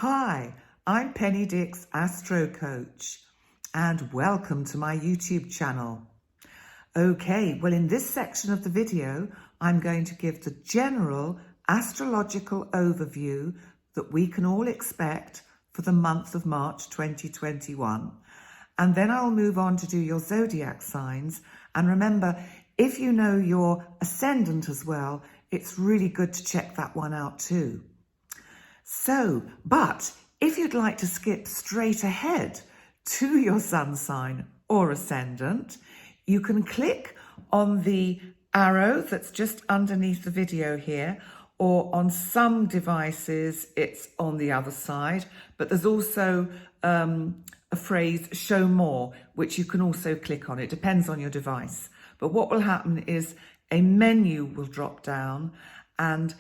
Hi, I'm Penny Dix AstroCoach, and welcome to my YouTube channel. Okay, well in this section of the video, I'm going to give the general astrological overview that we can all expect for the month of March 2021. And then I'll move on to do your zodiac signs. And remember, if you know your ascendant as well, it's really good to check that one out too. So, but if you'd like to skip straight ahead to your sun sign or ascendant, you can click on the arrow that's just underneath the video here, or on some devices it's on the other side, but there's also a phrase show more, which you can also click on. It depends on your device. But what will happen is a menu will drop down, and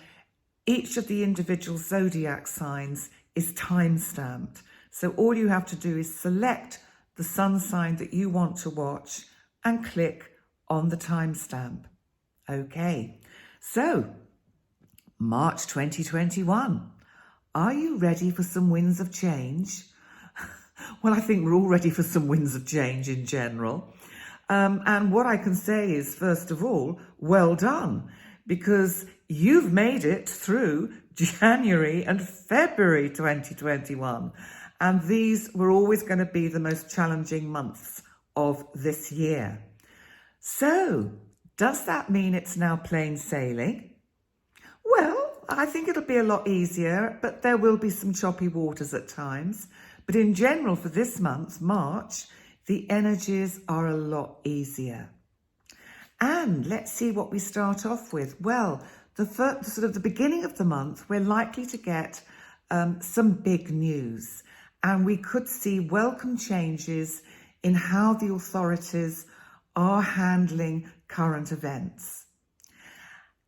each of the individual zodiac signs is time-stamped. So all you have to do is select the sun sign that you want to watch and click on the timestamp. Okay, so March 2021. Are you ready for some winds of change? Well, I think we're all ready for some winds of change in general. And what I can say is, first of all, well done, because you've made it through January and February 2021. And these were always going to be the most challenging months of this year. So, does that mean it's now plain sailing? Well, I think it'll be a lot easier, but there will be some choppy waters at times. But in general, for this month, March, the energies are a lot easier. And let's see what we start off with. Well, the beginning of the month, we're likely to get some big news, and we could see welcome changes in how the authorities are handling current events.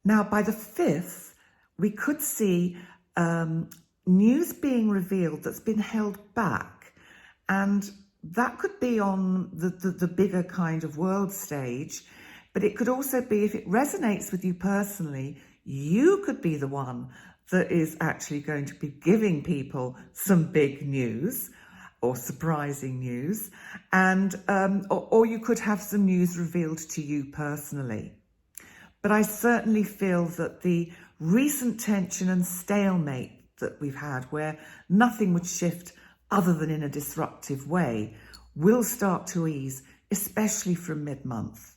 Now, by the 5th, we could see news being revealed that's been held back, and that could be on the bigger kind of world stage, but it could also be, if it resonates with you personally, you could be the one that is actually going to be giving people some big news or surprising news, and or you could have some news revealed to you personally. But I certainly feel that the recent tension and stalemate that we've had, where nothing would shift other than in a disruptive way, will start to ease, especially from mid-month.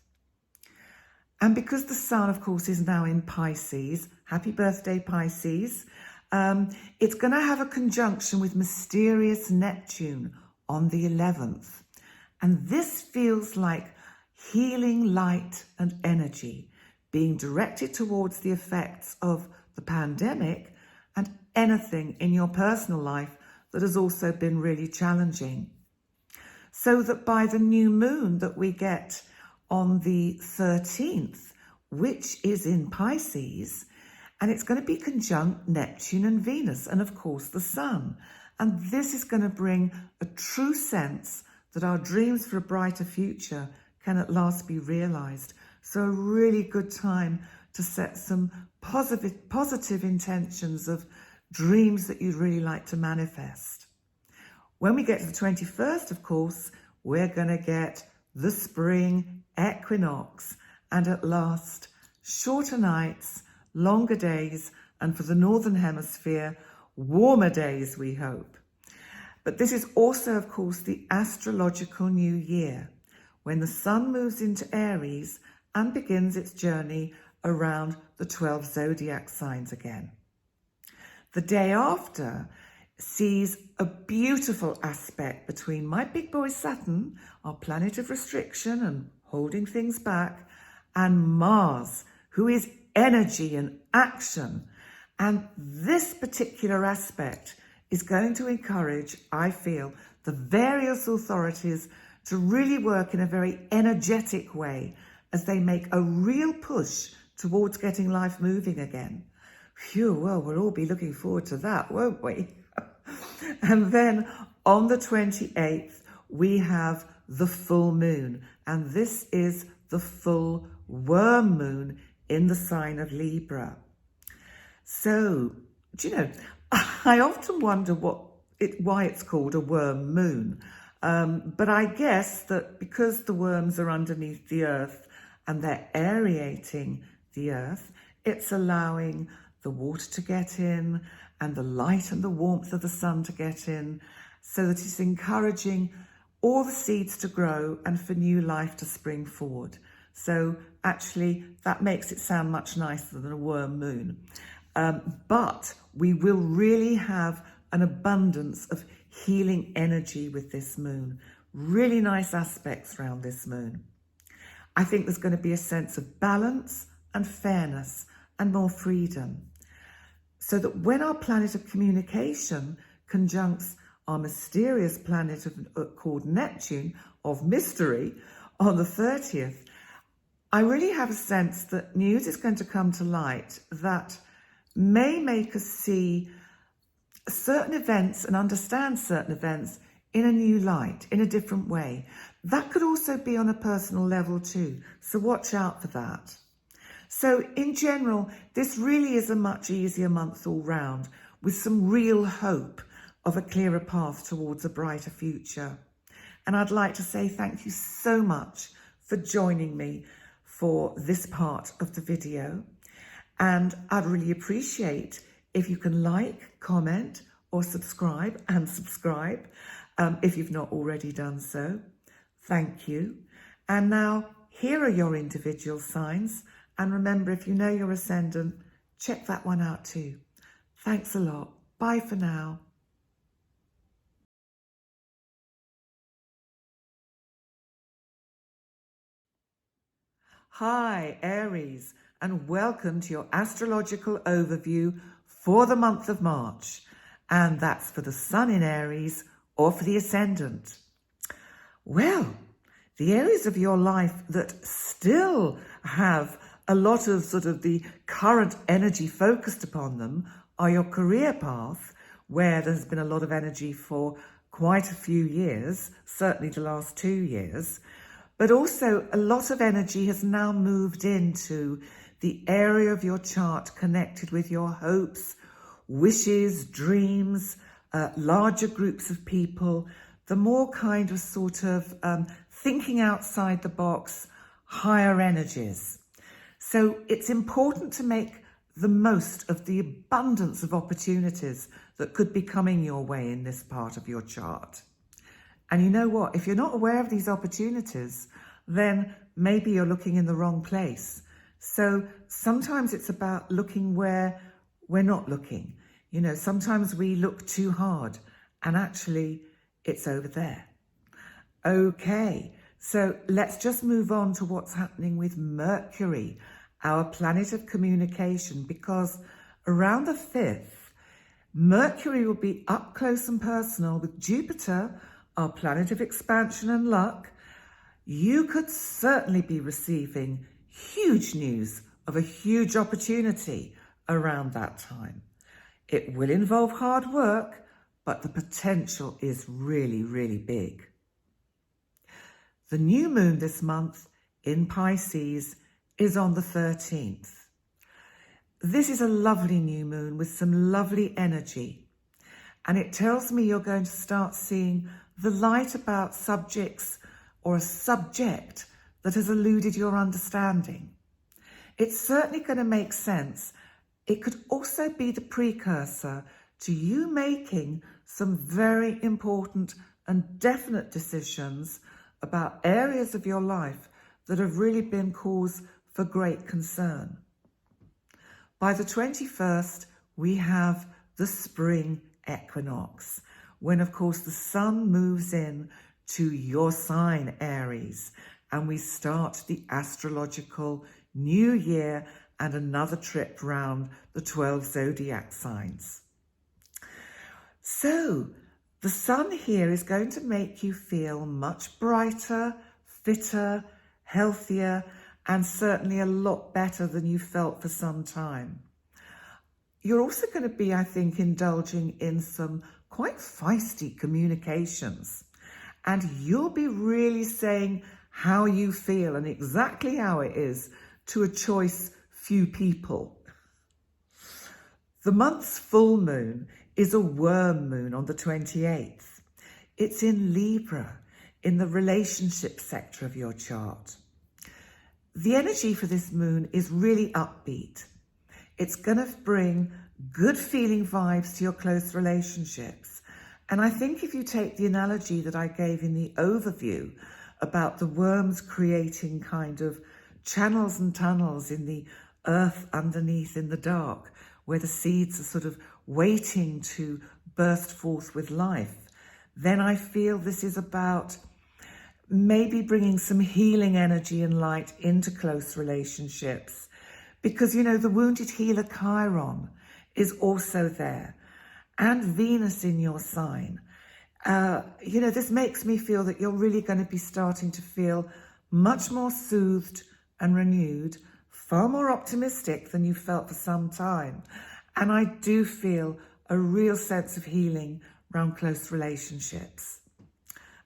And because the sun, of course, is now in Pisces, happy birthday, Pisces, it's going to have a conjunction with mysterious Neptune on the 11th. And this feels like healing light and energy being directed towards the effects of the pandemic and anything in your personal life that has also been really challenging. So that by the new moon that we get on the 13th, which is in Pisces, and it's going to be conjunct Neptune and Venus, and of course the sun. And this is going to bring a true sense that our dreams for a brighter future can at last be realized. So a really good time to set some positive intentions of dreams that you'd really like to manifest. When we get to the 21st, of course, we're going to get the spring equinox, and at last, shorter nights, longer days, and for the Northern Hemisphere, warmer days, we hope. But this is also, of course, the astrological new year, when the sun moves into Aries and begins its journey around the 12 zodiac signs again. The day after sees a beautiful aspect between my big boy Saturn, our planet of restriction and holding things back, and Mars, who is energy and action. And this particular aspect is going to encourage, I feel, the various authorities to really work in a very energetic way as they make a real push towards getting life moving again. Phew, well, we'll all be looking forward to that, won't we? And then on the 28th, we have the full moon, and this is the full worm moon in the sign of Libra. So, do you know, I often wonder why it's called a worm moon. But I guess that because the worms are underneath the earth and they're aerating the earth, it's allowing the water to get in and the light and the warmth of the sun to get in, so that it's encouraging all the seeds to grow and for new life to spring forward. So actually that makes it sound much nicer than a worm moon. But we will really have an abundance of healing energy with this moon. Really nice aspects around this moon. I think there's going to be a sense of balance and fairness and more freedom. So that when our planet of communication conjuncts our mysterious planet called Neptune of mystery on the 30th, I really have a sense that news is going to come to light that may make us see certain events and understand certain events in a new light, in a different way. That could also be on a personal level too, so watch out for that. So in general, this really is a much easier month all round, with some real hope of a clearer path towards a brighter future. And I'd like to say thank you so much for joining me for this part of the video. And I'd really appreciate if you can like, comment, or subscribe, if you've not already done so. Thank you. And now, here are your individual signs. And remember, if you know your ascendant, check that one out too. Thanks a lot. Bye for now. Hi, Aries, and welcome to your astrological overview for the month of March. And that's for the Sun in Aries or for the Ascendant. Well, the areas of your life that still have a lot of sort of the current energy focused upon them are your career path, where there's been a lot of energy for quite a few years, certainly the last 2 years, but also a lot of energy has now moved into the area of your chart connected with your hopes, wishes, dreams, larger groups of people, the more kind of sort of thinking outside the box, higher energies. So it's important to make the most of the abundance of opportunities that could be coming your way in this part of your chart. And you know what? If you're not aware of these opportunities, then maybe you're looking in the wrong place. So sometimes it's about looking where we're not looking. You know, sometimes we look too hard and actually it's over there. Okay, so let's just move on to what's happening with Mercury, our planet of communication, because around the 5th, Mercury will be up close and personal with Jupiter, our planet of expansion and luck. You could certainly be receiving huge news of a huge opportunity around that time. It will involve hard work, but the potential is really, really big. The new moon this month in Pisces is on the 13th. This is a lovely new moon with some lovely energy. And it tells me you're going to start seeing the light about subjects or a subject that has eluded your understanding. It's certainly going to make sense. It could also be the precursor to you making some very important and definite decisions about areas of your life that have really been cause for great concern. By the 21st, we have the spring equinox, when of course the sun moves in to your sign, Aries, and we start the astrological new year and another trip round the 12 zodiac signs. So the sun here is going to make you feel much brighter, fitter, healthier, and certainly a lot better than you felt for some time. You're also going to be, I think, indulging in some quite feisty communications. And you'll be really saying how you feel and exactly how it is to a choice few people. The month's full moon is a worm moon on the 28th. It's in Libra, in the relationship sector of your chart. The energy for this moon is really upbeat. It's going to bring good feeling vibes to your close relationships. And I think if you take the analogy that I gave in the overview about the worms creating kind of channels and tunnels in the earth underneath in the dark, where the seeds are sort of waiting to burst forth with life, then I feel this is about maybe bringing some healing energy and light into close relationships. Because, you know, the wounded healer Chiron is also there, and Venus in your sign. You know, this makes me feel that you're really going to be starting to feel much more soothed and renewed, far more optimistic than you felt for some time. And I do feel a real sense of healing around close relationships.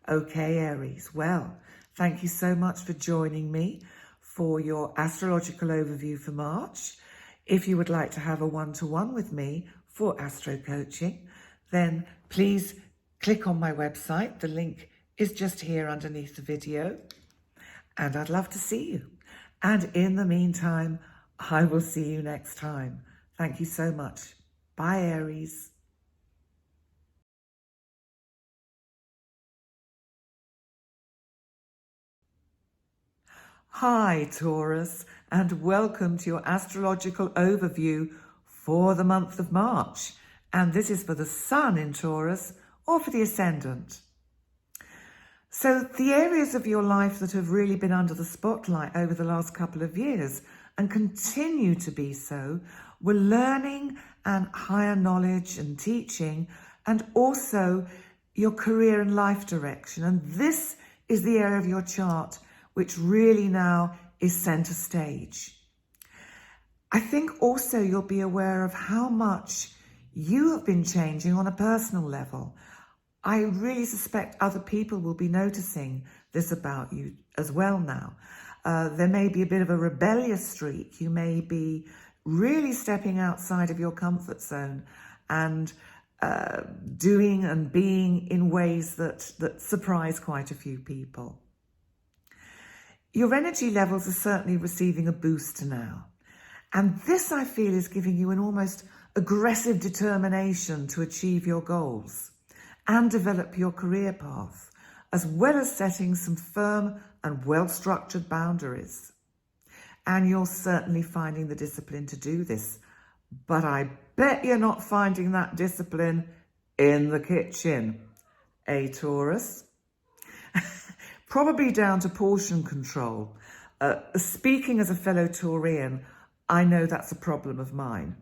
Okay, Aries, well, thank you so much for joining me for your astrological overview for March. If you would like to have a one-to-one with me for astro coaching, then please click on my website. The link is just here underneath the video, and I'd love to see you. And in the meantime, I will see you next time. Thank you so much. Bye, Aries. Hi, Taurus, and welcome to your astrological overview for the month of March. And this is for the Sun in Taurus or for the Ascendant. So the areas of your life that have really been under the spotlight over the last couple of years and continue to be so were learning and higher knowledge and teaching, and also your career and life direction. And this is the area of your chart which really now is center stage. I think also you'll be aware of how much you have been changing on a personal level. I really suspect other people will be noticing this about you as well now. There may be a bit of a rebellious streak. You may be really stepping outside of your comfort zone and doing and being in ways that surprise quite a few people. Your energy levels are certainly receiving a boost now. And this, I feel, is giving you an almost aggressive determination to achieve your goals and develop your career path, as well as setting some firm and well-structured boundaries. And you're certainly finding the discipline to do this. But I bet you're not finding that discipline in the kitchen, Taurus? Probably down to portion control. Speaking as a fellow Taurian, I know that's a problem of mine.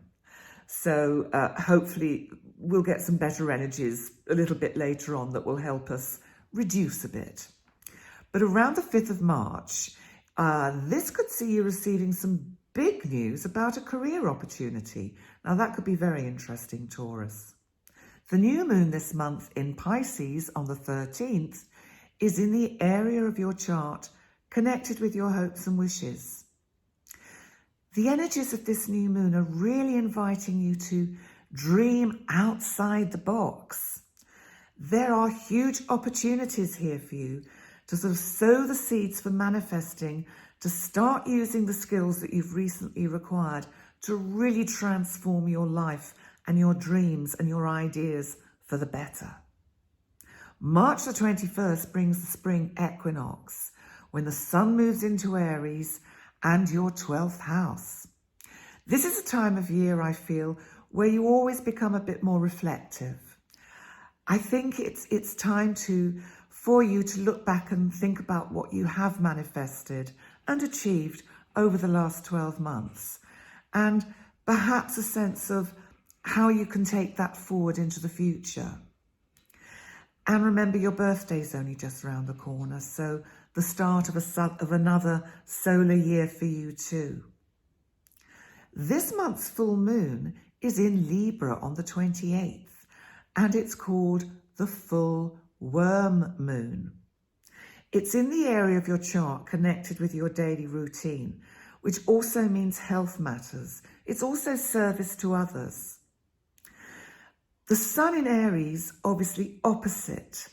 So hopefully we'll get some better energies a little bit later on that will help us reduce a bit. But around the 5th of March, this could see you receiving some big news about a career opportunity. Now that could be very interesting, Taurus. The new moon this month in Pisces on the 13th is in the area of your chart connected with your hopes and wishes. The energies of this new moon are really inviting you to dream outside the box. There are huge opportunities here for you to sort of sow the seeds for manifesting, to start using the skills that you've recently acquired to really transform your life and your dreams and your ideas for the better. March the 21st brings the spring equinox, when the sun moves into Aries and your 12th house. This is a time of year, I feel, where you always become a bit more reflective. I think it's time for you to look back and think about what you have manifested and achieved over the last 12 months, and perhaps a sense of how you can take that forward into the future. And remember, your birthday's only just around the corner, so the start of another solar year for you too. This month's full moon is in Libra on the 28th, and it's called the full worm moon. It's in the area of your chart connected with your daily routine, which also means health matters. It's also service to others. The sun in Aries, obviously opposite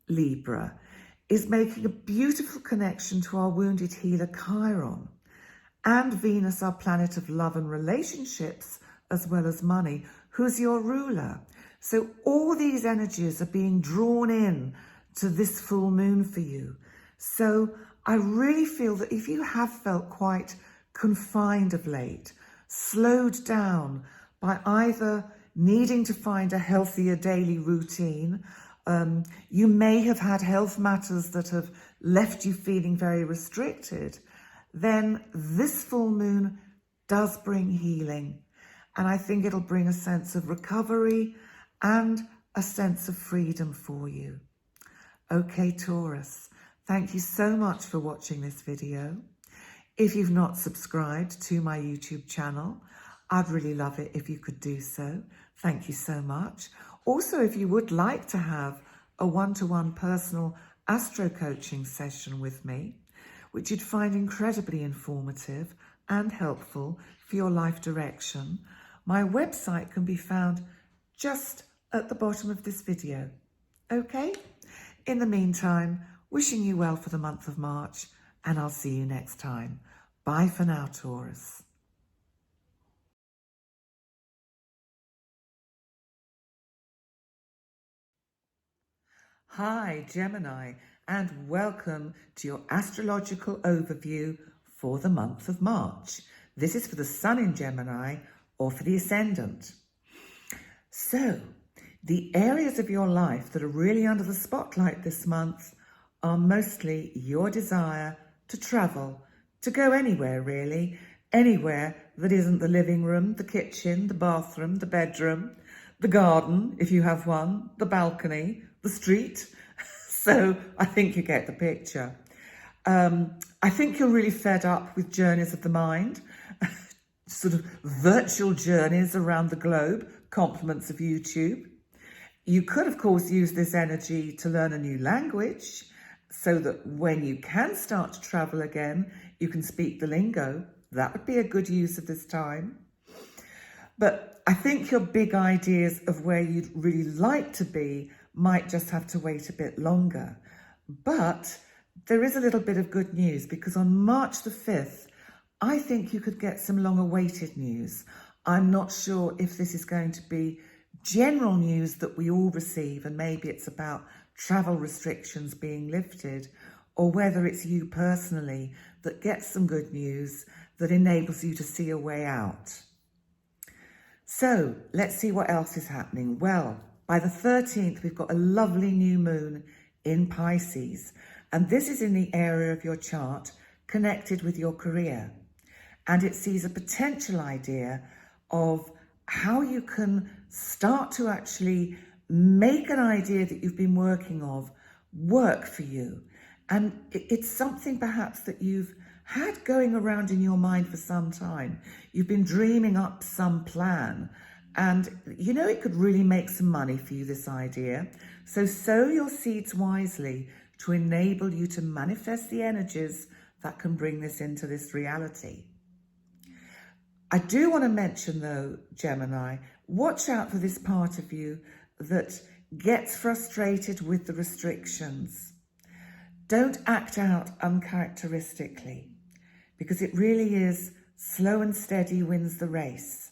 Libra, is making a beautiful connection to our wounded healer Chiron, and Venus, our planet of love and relationships, as well as money, who's your ruler. So all these energies are being drawn in to this full moon for you. So I really feel that if you have felt quite confined of late, slowed down by either needing to find a healthier daily routine, you may have had health matters that have left you feeling very restricted, then this full moon does bring healing. And I think it'll bring a sense of recovery and a sense of freedom for you. Okay, Taurus, thank you so much for watching this video. If you've not subscribed to my YouTube channel, I'd really love it if you could do so. Thank you so much. Also, if you would like to have a one-to-one personal astro coaching session with me, which you'd find incredibly informative and helpful for your life direction, my website can be found just at the bottom of this video. Okay? In the meantime, wishing you well for the month of March, and I'll see you next time. Bye for now, Taurus. Hi, Gemini, and welcome to your astrological overview for the month of March. This is for the Sun in Gemini or for the Ascendant. So, the areas of your life that are really under the spotlight this month are mostly your desire to travel, to go anywhere really, anywhere that isn't the living room, the kitchen, the bathroom, the bedroom, the garden, if you have one, the balcony, the street. So I think you get the picture. I think you're really fed up with journeys of the mind, sort of virtual journeys around the globe, compliments of YouTube. You could, of course, use this energy to learn a new language so that when you can start to travel again, you can speak the lingo. That would be a good use of this time. But I think your big ideas of where you'd really like to be might just have to wait a bit longer. But there is a little bit of good news, because on March the 5th, I think you could get some long-awaited news. I'm not sure if this is going to be general news that we all receive, and maybe it's about travel restrictions being lifted, or whether it's you personally that gets some good news that enables you to see a way out. So let's see what else is happening. Well, by the 13th, we've got a lovely new moon in Pisces, and this is in the area of your chart connected with your career. And it sees a potential idea of how you can start to actually make an idea that you've been working on work for you. And it's something perhaps that you've had going around in your mind for some time. You've been dreaming up some plan, and you know it could really make some money for you, this idea. So sow your seeds wisely to enable you to manifest the energies that can bring this into this reality. I do want to mention though, Gemini, watch out for this part of you that gets frustrated with the restrictions. Don't act out uncharacteristically, because it really is slow and steady wins the race.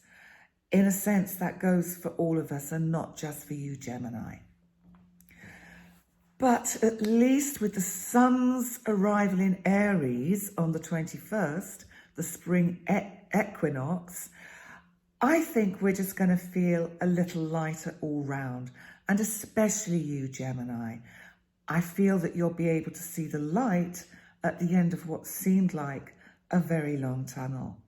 In a sense, that goes for all of us and not just for you, Gemini. But at least with the sun's arrival in Aries on the 21st, the spring equinox, I think we're just going to feel a little lighter all round, and especially you, Gemini. I feel that you'll be able to see the light at the end of what seemed like a very long tunnel.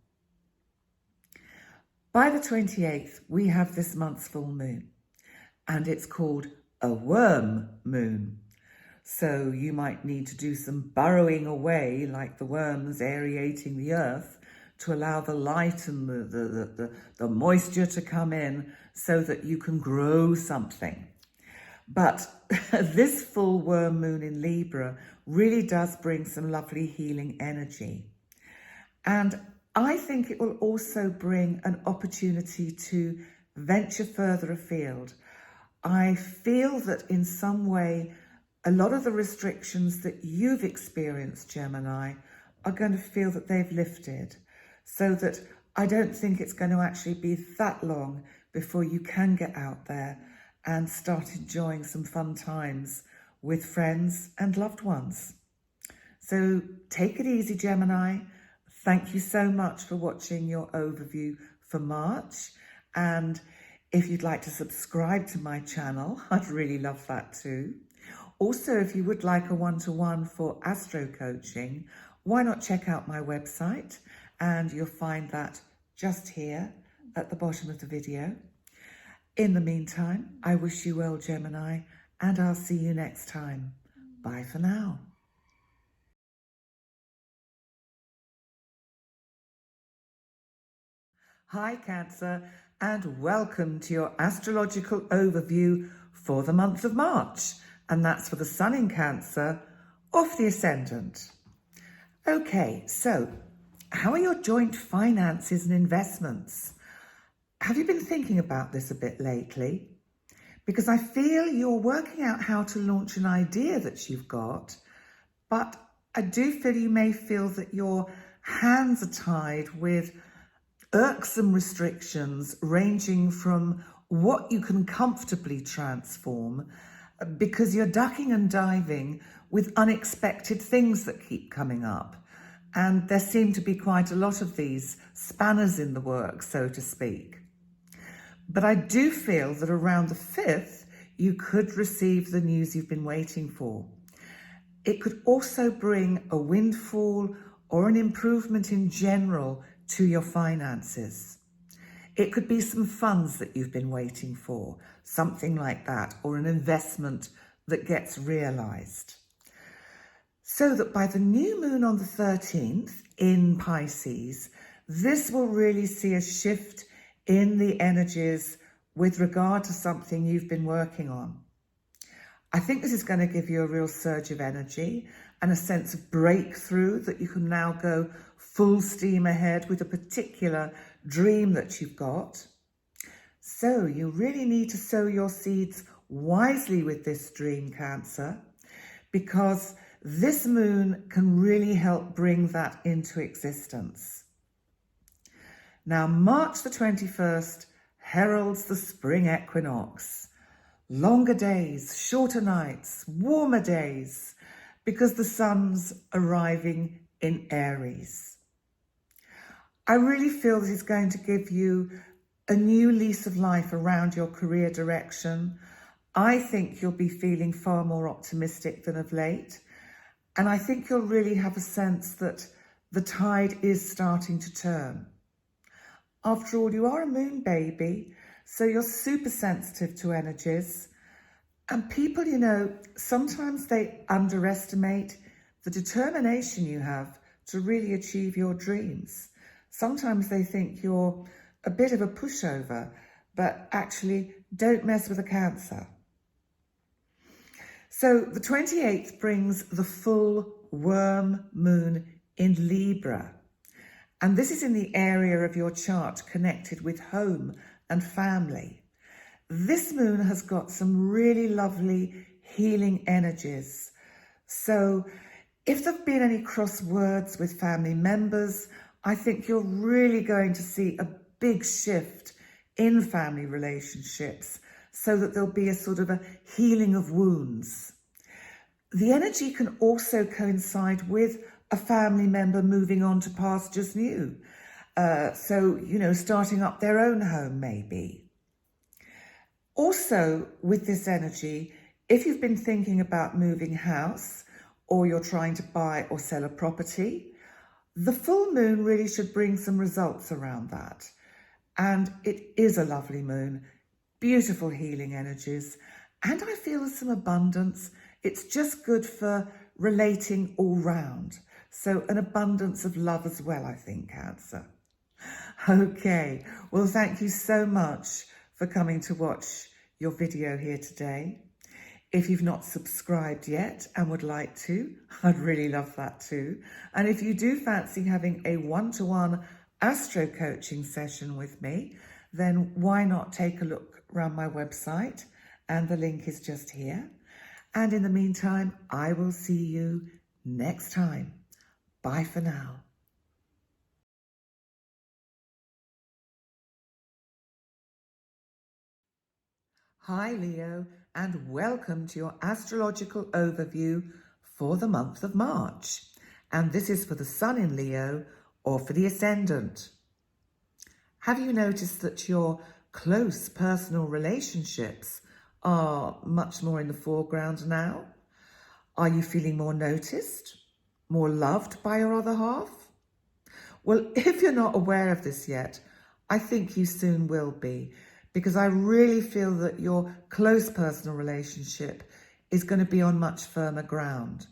By the 28th, we have this month's full moon, and it's called a worm moon. So you might need to do some burrowing away, like the worms aerating the earth, to allow the light and the moisture to come in so that you can grow something. But this full worm moon in Libra really does bring some lovely healing energy. And I think it will also bring an opportunity to venture further afield. I feel that in some way, a lot of the restrictions that you've experienced, Gemini, are going to feel that they've lifted, so that I don't think it's going to actually be that long before you can get out there and start enjoying some fun times with friends and loved ones. So take it easy, Gemini. Thank you so much for watching your overview for March. And if you'd like to subscribe to my channel, I'd really love that too. Also, if you would like a one-to-one for astro coaching, why not check out my website? And you'll find that just here at the bottom of the video. In the meantime, I wish you well, Gemini, and I'll see you next time. Bye for now. Hi, Cancer, and welcome to your astrological overview for the month of March. And that's for the Sun in Cancer of the Ascendant. Okay, so how are your joint finances and investments? Have you been thinking about this a bit lately? Because I feel you're working out how to launch an idea that you've got, but I do feel you may feel that your hands are tied with irksome restrictions ranging from what you can comfortably transform, because you're ducking and diving with unexpected things that keep coming up. And there seem to be quite a lot of these spanners in the works, so to speak. But I do feel that around the 5th, you could receive the news you've been waiting for. It could also bring a windfall or an improvement in general to your finances. It could be some funds that you've been waiting for, something like that, or an investment that gets realized. So that by the new moon on the 13th in Pisces, this will really see a shift in the energies with regard to something you've been working on. I think this is going to give you a real surge of energy and a sense of breakthrough, that you can now go full steam ahead with a particular dream that you've got. So you really need to sow your seeds wisely with this dream, Cancer, because this moon can really help bring that into existence. Now, March the 21st heralds the spring equinox. Longer days, shorter nights, warmer days, because the sun's arriving in Aries. I really feel this is going to give you a new lease of life around your career direction. I think you'll be feeling far more optimistic than of late. And I think you'll really have a sense that the tide is starting to turn. After all, you are a moon baby, so you're super sensitive to energies. And people, you know, sometimes they underestimate the determination you have to really achieve your dreams. Sometimes they think you're a bit of a pushover, but actually don't mess with a Cancer. So the 28th brings the full worm moon in Libra. And this is in the area of your chart connected with home and family. This moon has got some really lovely healing energies. So if there've been any cross words with family members, I think you're really going to see a big shift in family relationships, so that there'll be a sort of a healing of wounds. The energy can also coincide with a family member moving on to pastures new. So, you know, starting up their own home maybe. Also, with this energy, if you've been thinking about moving house, or you're trying to buy or sell a property, the full moon really should bring some results around that. And it is a lovely moon, beautiful healing energies, and I feel some abundance. It's just good for relating all round. So an abundance of love as well, I think, Cancer. Okay, well, thank you so much for coming to watch your video here today. If you've not subscribed yet and would like to, I'd really love that too. And if you do fancy having a one-to-one astro coaching session with me, then why not take a look around my website and the link is just here. And in the meantime, I will see you next time. Bye for now. Hi Leo, and welcome to your astrological overview for the month of March. And this is for the Sun in Leo or for the Ascendant. Have you noticed that your close personal relationships are much more in the foreground now? Are you feeling more noticed, more loved by your other half? Well, if you're not aware of this yet, I think you soon will be, because I really feel that your close personal relationship is going to be on much firmer ground.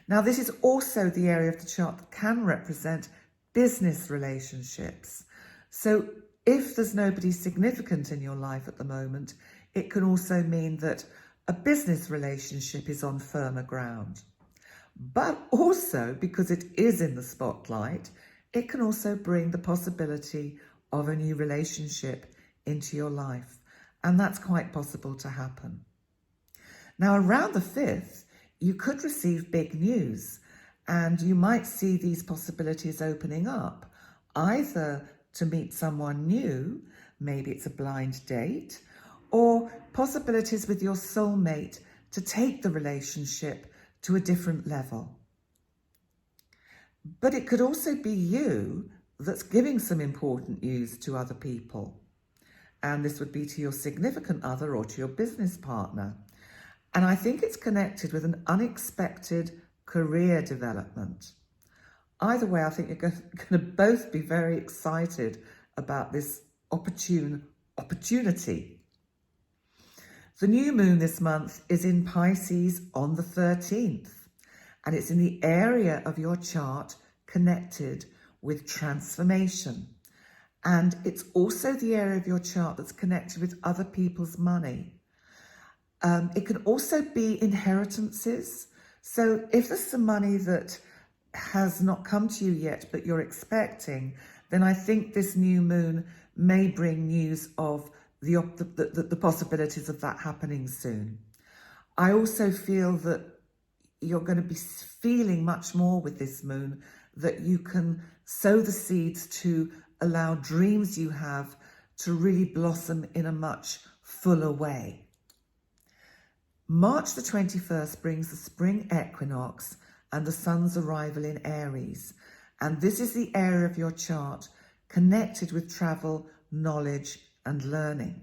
Now, this is also the area of the chart that can represent business relationships. So if there's nobody significant in your life at the moment, it can also mean that a business relationship is on firmer ground. But also, because it is in the spotlight, it can also bring the possibility of a new relationship into your life. And that's quite possible to happen. Now, around the 5th, you could receive big news, and you might see these possibilities opening up, either to meet someone new, maybe it's a blind date, or possibilities with your soulmate to take the relationship to a different level. But it could also be you that's giving some important news to other people. And this would be to your significant other or to your business partner. And I think it's connected with an unexpected career development. Either way, I think you're going to both be very excited about this opportunity. The new moon this month is in Pisces on the 13th, and it's in the area of your chart connected with transformation. And it's also the area of your chart that's connected with other people's money. It can also be inheritances. So if there's some money that has not come to you yet, but you're expecting, then I think this new moon may bring news of the possibilities of that happening soon. I also feel that you're going to be feeling much more with this moon that you can sow the seeds to allow dreams you have to really blossom in a much fuller way. March the 21st brings the spring equinox and the sun's arrival in Aries. And this is the area of your chart connected with travel, knowledge, and learning.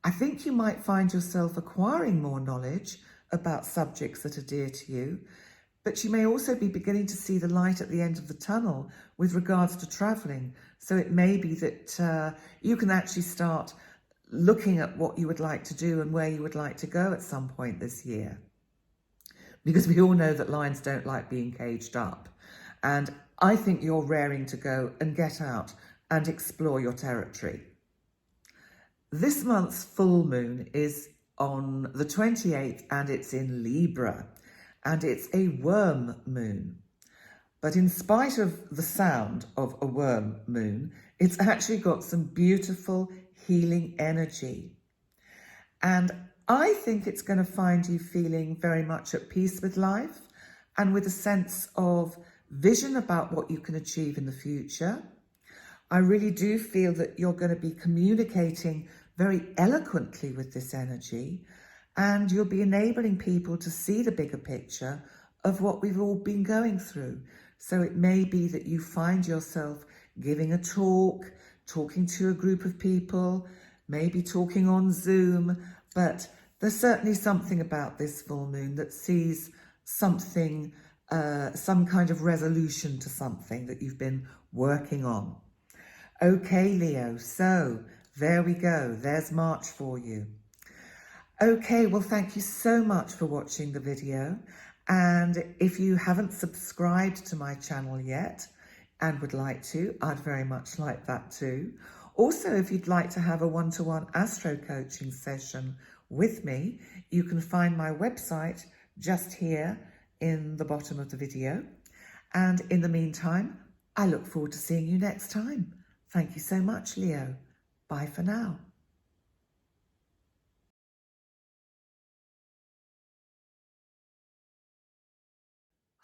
I think you might find yourself acquiring more knowledge about subjects that are dear to you, but you may also be beginning to see the light at the end of the tunnel with regards to traveling. So it may be that you can actually start looking at what you would like to do and where you would like to go at some point this year. Because we all know that lions don't like being caged up. And I think you're raring to go and get out and explore your territory. This month's full moon is on the 28th and it's in Libra. And it's a worm moon. But in spite of the sound of a worm moon, it's actually got some beautiful healing energy. And I think it's going to find you feeling very much at peace with life and with a sense of vision about what you can achieve in the future. I really do feel that you're going to be communicating very eloquently with this energy, and you'll be enabling people to see the bigger picture of what we've all been going through. So it may be that you find yourself giving a talk, talking to a group of people, maybe talking on Zoom, but there's certainly something about this full moon that sees something, some kind of resolution to something that you've been working on. Okay, Leo, so there we go. There's March for you. Okay, well, thank you so much for watching the video. And if you haven't subscribed to my channel yet and would like to, I'd very much like that too. Also, if you'd like to have a one-to-one astro coaching session with me, you can find my website just here in the bottom of the video. And in the meantime, I look forward to seeing you next time. Thank you so much, Leo. Bye for now.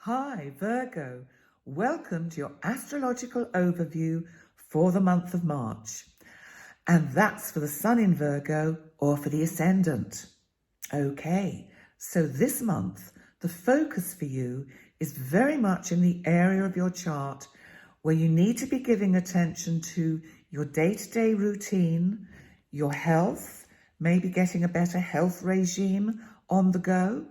Hi Virgo, welcome to your astrological overview for the month of March. And that's for the Sun in Virgo or for the Ascendant. Okay, so this month, the focus for you is very much in the area of your chart where you need to be giving attention to your day-to-day routine, your health, maybe getting a better health regime on the go.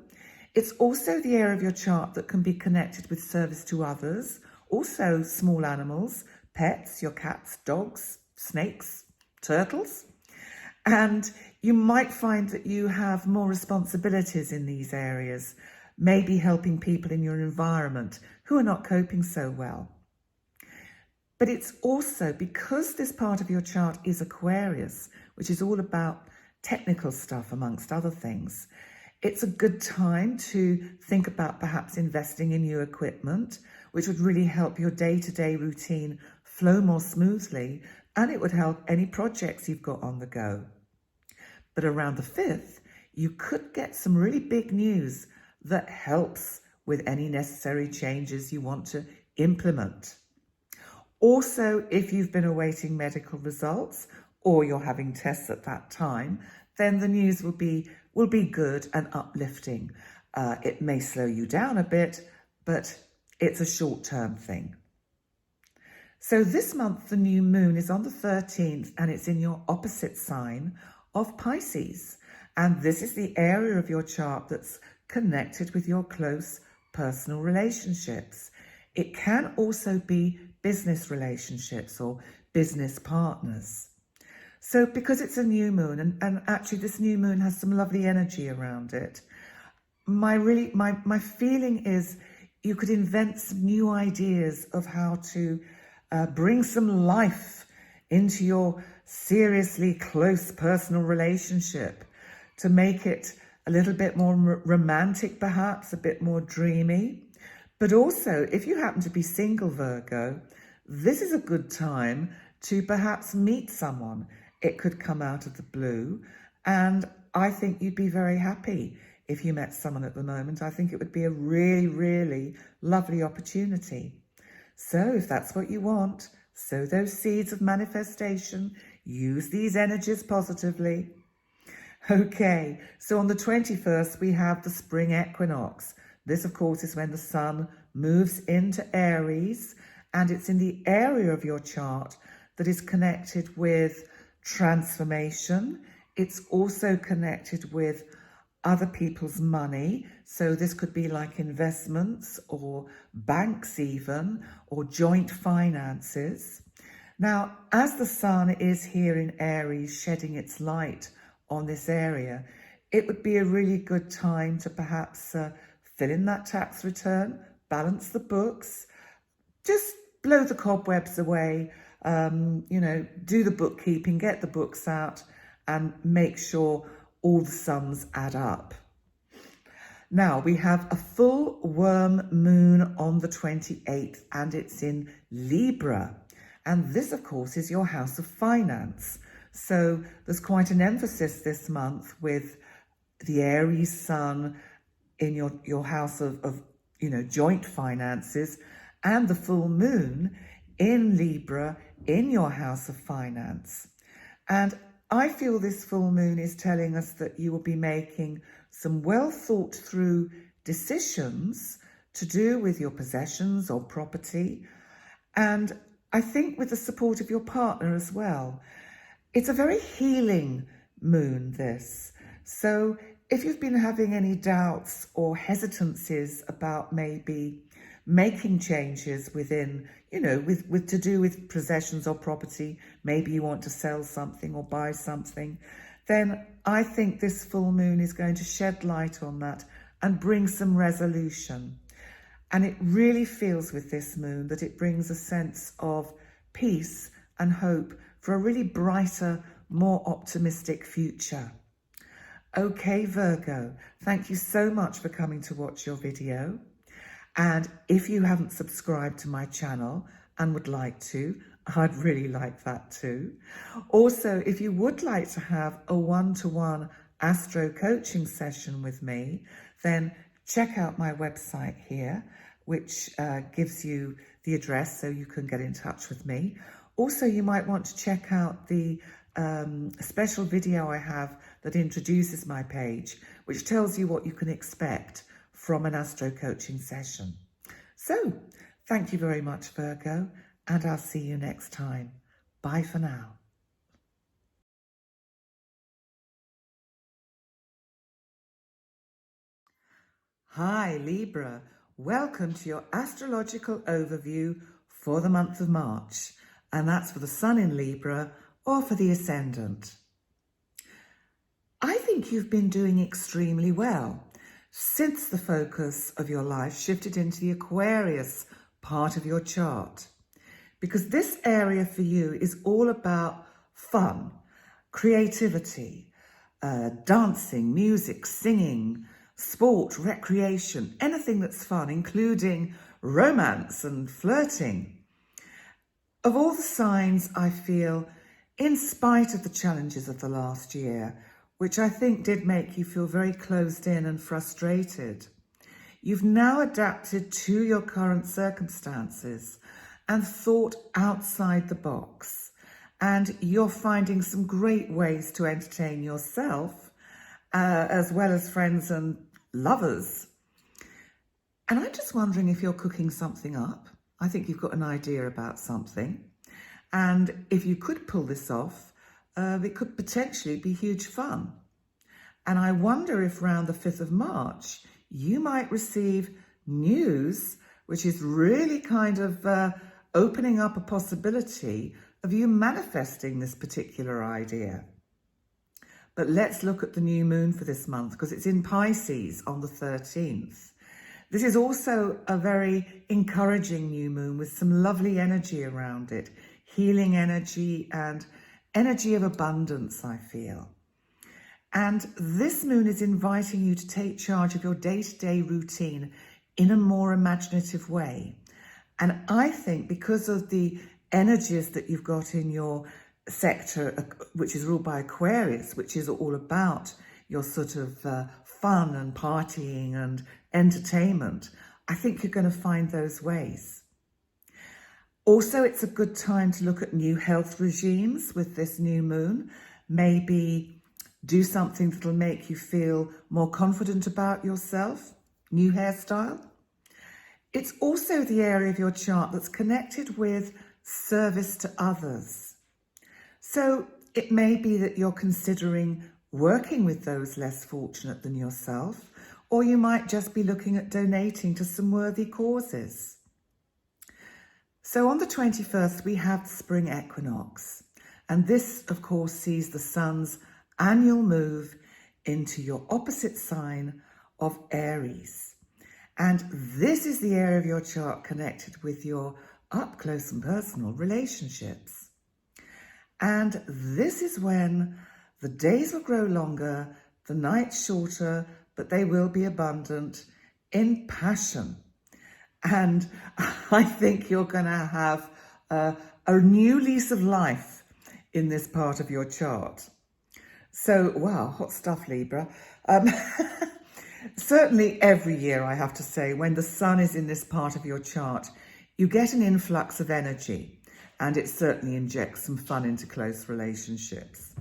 It's also the area of your chart that can be connected with service to others, also small animals, pets, your cats, dogs, snakes, turtles. And you might find that you have more responsibilities in these areas, maybe helping people in your environment who are not coping so well. But it's also because this part of your chart is Aquarius, which is all about technical stuff amongst other things. It's a good time to think about perhaps investing in new equipment, which would really help your day-to-day routine flow more smoothly, and it would help any projects you've got on the go. But around the 5th, you could get some really big news that helps with any necessary changes you want to implement. Also, if you've been awaiting medical results or you're having tests at that time, then the news will be good and uplifting. It may slow you down a bit, but it's a short-term thing. So this month, the new moon is on the 13th and it's in your opposite sign of Pisces. And this is the area of your chart that's connected with your close personal relationships. It can also be business relationships or business partners. So because it's a new moon, and actually this new moon has some lovely energy around it, my feeling is you could invent some new ideas of how to bring some life into your seriously close personal relationship to make it a little bit more romantic, perhaps a bit more dreamy. But also, if you happen to be single, Virgo, this is a good time to perhaps meet someone. It could come out of the blue, and I think you'd be very happy if you met someone at the moment. I think it would be a really, really lovely opportunity. So if that's what you want, sow those seeds of manifestation, use these energies positively. Okay, so on the 21st, we have the spring equinox. This, of course, is when the sun moves into Aries, and it's in the area of your chart that is connected with transformation. It's also connected with other people's money. So this could be like investments or banks even, or joint finances. Now, as the sun is here in Aries, shedding its light on this area, it would be a really good time to perhaps fill in that tax return, balance the books, just blow the cobwebs away, do the bookkeeping, get the books out, and make sure all the sums add up. Now, we have a full worm moon on the 28th, and it's in Libra. And this, of course, is your house of finance. So there's quite an emphasis this month with the Aries sun in your house of joint finances, and the full moon in Libra in your house of finance. And I feel this full moon is telling us that you will be making some well thought through decisions to do with your possessions or property. And I think with the support of your partner as well. It's a very healing moon, this. So if you've been having any doubts or hesitancies about maybe making changes within, with to do with possessions or property, maybe you want to sell something or buy something, then I think this full moon is going to shed light on that and bring some resolution. And it really feels with this moon that it brings a sense of peace and hope for a really brighter, more optimistic future. Okay, Virgo, thank you so much for coming to watch your video. And if you haven't subscribed to my channel and would like to, I'd really like that too. Also, if you would like to have a one-to-one astro coaching session with me, then check out my website here, which gives you the address so you can get in touch with me. Also, you might want to check out the special video I have that introduces my page, which tells you what you can expect from an astro coaching session. So, thank you very much, Virgo, and I'll see you next time. Bye for now. Hi, Libra. Welcome to your astrological overview for the month of March, and that's for the Sun in Libra or for the Ascendant. I think you've been doing extremely well since the focus of your life shifted into the Aquarius part of your chart, because this area for you is all about fun, creativity, dancing, music, singing, sport, recreation, anything that's fun, including romance and flirting. Of all the signs, I feel, in spite of the challenges of the last year, which I think did make you feel very closed in and frustrated, you've now adapted to your current circumstances and thought outside the box. And you're finding some great ways to entertain yourself, as well as friends and lovers. And I'm just wondering if you're cooking something up. I think you've got an idea about something. And if you could pull this off, it could potentially be huge fun. And I wonder if around the 5th of March, you might receive news, which is really kind of opening up a possibility of you manifesting this particular idea. But let's look at the new moon for this month, because it's in Pisces on the 13th. This is also a very encouraging new moon with some lovely energy around it, healing energy and energy of abundance, I feel. And this moon is inviting you to take charge of your day-to-day routine in a more imaginative way. And I think because of the energies that you've got in your sector, which is ruled by Aquarius, which is all about your sort of fun and partying and entertainment, I think you're going to find those ways. Also, it's a good time to look at new health regimes with this new moon. Maybe do something that'll make you feel more confident about yourself, new hairstyle. It's also the area of your chart that's connected with service to others. So it may be that you're considering working with those less fortunate than yourself, or you might just be looking at donating to some worthy causes. So on the 21st, we have the spring equinox. And this, of course, sees the sun's annual move into your opposite sign of Aries. And this is the area of your chart connected with your up close and personal relationships. And this is when the days will grow longer, the nights shorter, but they will be abundant in passion. And I think you're going to have a new lease of life in this part of your chart. So, wow, hot stuff, Libra. Certainly every year, I have to say, when the sun is in this part of your chart, you get an influx of energy. And it certainly injects some fun into close relationships.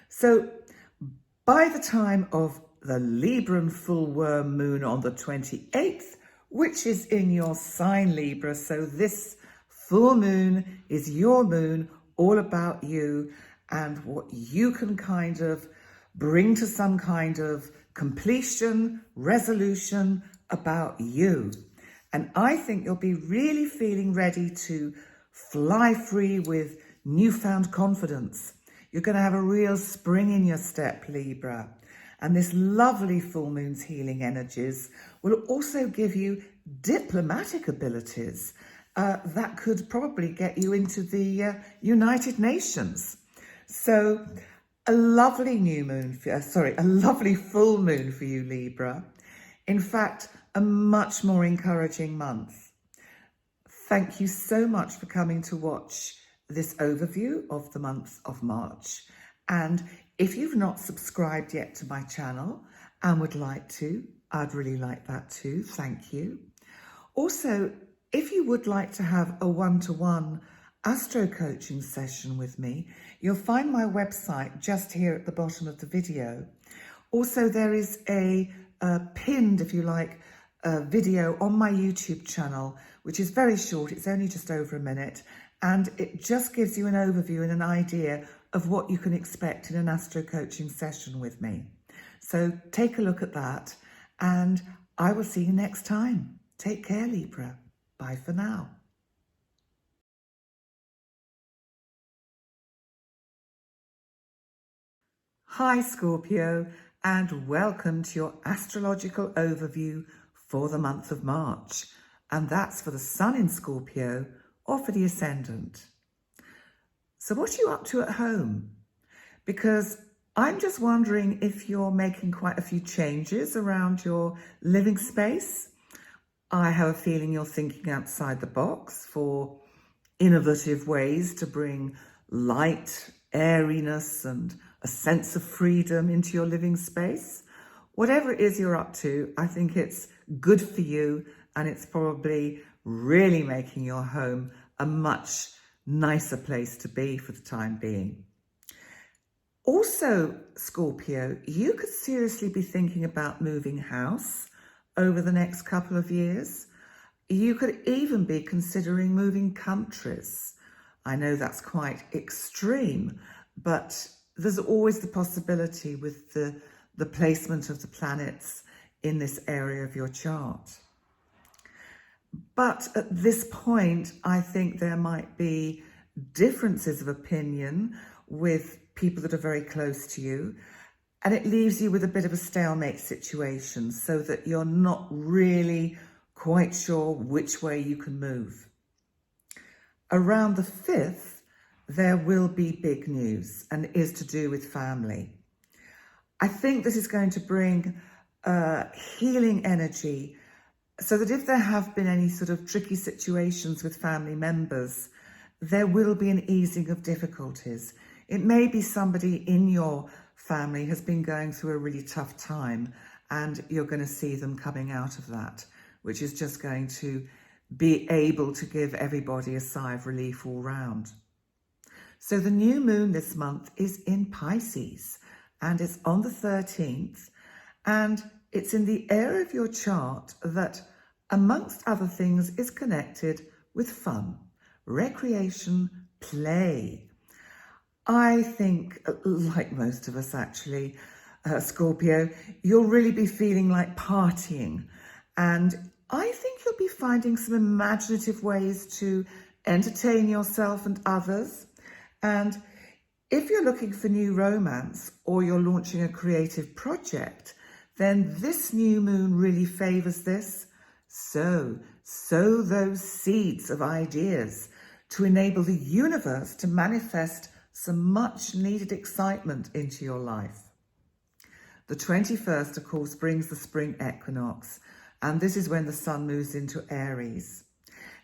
So by the time of the Libran full worm moon on the 28th, which is in your sign Libra, so this full moon is your moon, all about you and what you can kind of bring to some kind of completion, resolution about you. And I think you'll be really feeling ready to fly free with newfound confidence. You're going to have a real spring in your step, Libra. And this lovely full moon's healing energies will also give you diplomatic abilities that could probably get you into the United Nations. So a lovely new moon, a lovely full moon for you, Libra. In fact, a much more encouraging month. Thank you so much for coming to watch this overview of the month of March. And if you've not subscribed yet to my channel and would like to, I'd really like that too. Thank you. Also, if you would like to have a one-to-one astro coaching session with me, you'll find my website just here at the bottom of the video. Also, there is a pinned, if you like, video on my YouTube channel, which is very short. It's only just over a minute, and it just gives you an overview and an idea of what you can expect in an astro coaching session with me. So take a look at that, and I will see you next time. Take care, Libra. Bye for now. Hi, Scorpio, and welcome to your astrological overview for the month of March. And that's for the Sun in Scorpio or for the Ascendant. So what are you up to at home? Because I'm just wondering if you're making quite a few changes around your living space. I have a feeling you're thinking outside the box for innovative ways to bring light, airiness, and a sense of freedom into your living space. Whatever it is you're up to, I think it's good for you, and it's probably really making your home a much nicer place to be for the time being. Also, Scorpio, you could seriously be thinking about moving house over the next couple of years. You could even be considering moving countries. I know that's quite extreme, but there's always the possibility with the placement of the planets in this area of your chart. But at this point, I think there might be differences of opinion with people that are very close to you, and it leaves you with a bit of a stalemate situation so that you're not really quite sure which way you can move. Around the 5th, there will be big news, and it is to do with family. I think this is going to bring healing energy, so that if there have been any sort of tricky situations with family members, there will be an easing of difficulties. It may be somebody in your family has been going through a really tough time, and you're going to see them coming out of that, which is just going to be able to give everybody a sigh of relief all round. So the new moon this month is in Pisces, and it's on the 13th, and it's in the area of your chart that, amongst other things, is connected with fun, recreation, play. I think, like most of us actually, Scorpio, you'll really be feeling like partying, and I think you'll be finding some imaginative ways to entertain yourself and others. And if you're looking for new romance or you're launching a creative project, then this new moon really favours this. So sow those seeds of ideas to enable the universe to manifest some much needed excitement into your life. The 21st, of course, brings the spring equinox, and this is when the sun moves into Aries.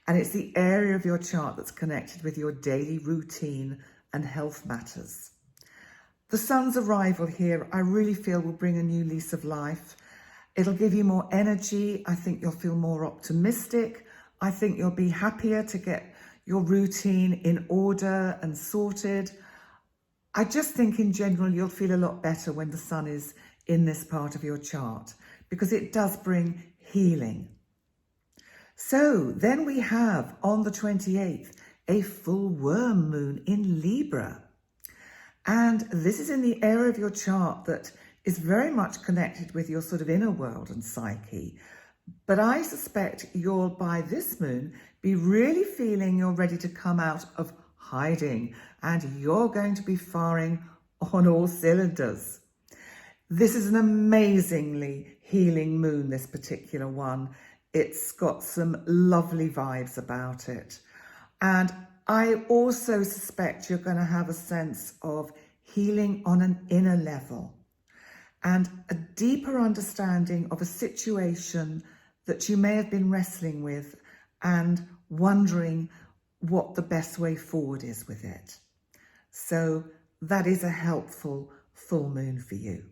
And it's the area of your chart that's connected with your daily routine and health matters. The sun's arrival here, I really feel, will bring a new lease of life. It'll give you more energy. I think you'll feel more optimistic. I think you'll be happier to get your routine in order and sorted. I just think in general you'll feel a lot better when the sun is in this part of your chart, because it does bring healing. So then we have on the 28th a full worm moon in Libra. And this is in the area of your chart that is very much connected with your sort of inner world and psyche. But I suspect you'll, by this moon, be really feeling you're ready to come out of hiding, and you're going to be firing on all cylinders. This is an amazingly healing moon, this particular one. It's got some lovely vibes about it. And I also suspect you're going to have a sense of healing on an inner level and a deeper understanding of a situation that you may have been wrestling with and wondering what the best way forward is with it. So that is a helpful full moon for you.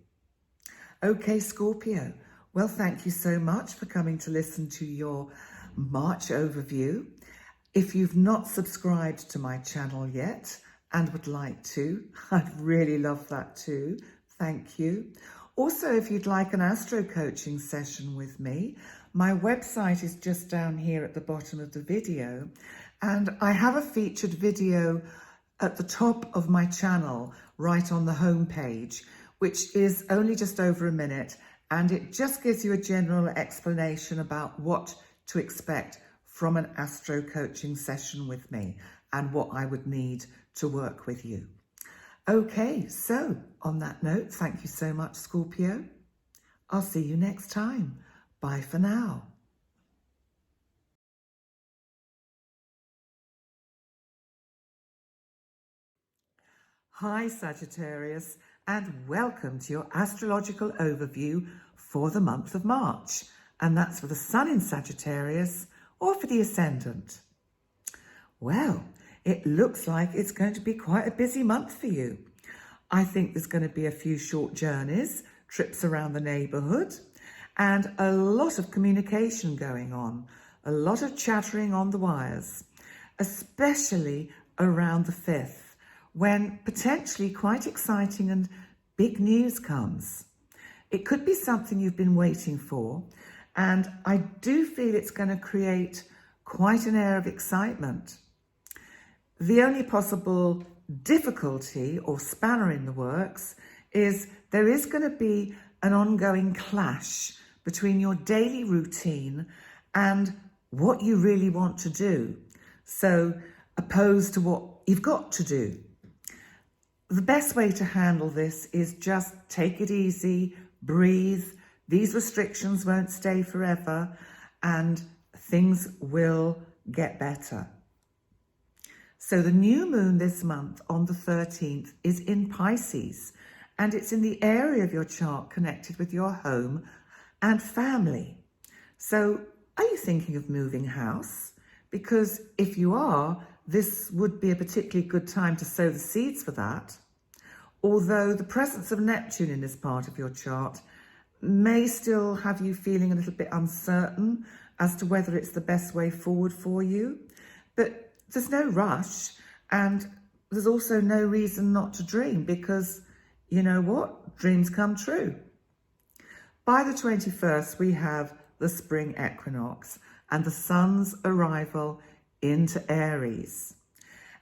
Okay, Scorpio. Well, thank you so much for coming to listen to your March overview. If you've not subscribed to my channel yet and would like to, I'd really love that too. Thank you. Also, if you'd like an astro coaching session with me, my website is just down here at the bottom of the video, and I have a featured video at the top of my channel right on the home page, which is only just over a minute, and it just gives you a general explanation about what to expect from an astro coaching session with me and what I would need to work with you. Okay, so on that note, thank you so much, Scorpio. I'll see you next time. Bye for now. Hi, Sagittarius, and welcome to your astrological overview for the month of March. And that's for the Sun in Sagittarius or for the Ascendant. Well, it looks like it's going to be quite a busy month for you. I think there's going to be a few short journeys, trips around the neighbourhood, and a lot of communication going on, a lot of chattering on the wires, especially around the 5th, when potentially quite exciting and big news comes. It could be something you've been waiting for, and I do feel it's going to create quite an air of excitement. The only possible difficulty or spanner in the works is there is going to be an ongoing clash between your daily routine and what you really want to do, so opposed to what you've got to do. The best way to handle this is just take it easy, breathe. These restrictions won't stay forever and things will get better. So the new moon this month on the 13th is in Pisces, and it's in the area of your chart connected with your home and family. So are you thinking of moving house? Because if you are, this would be a particularly good time to sow the seeds for that. Although the presence of Neptune in this part of your chart may still have you feeling a little bit uncertain as to whether it's the best way forward for you. But there's no rush, and there's also no reason not to dream, because you know what? Dreams come true. By the 21st, we have the spring equinox and the sun's arrival into Aries.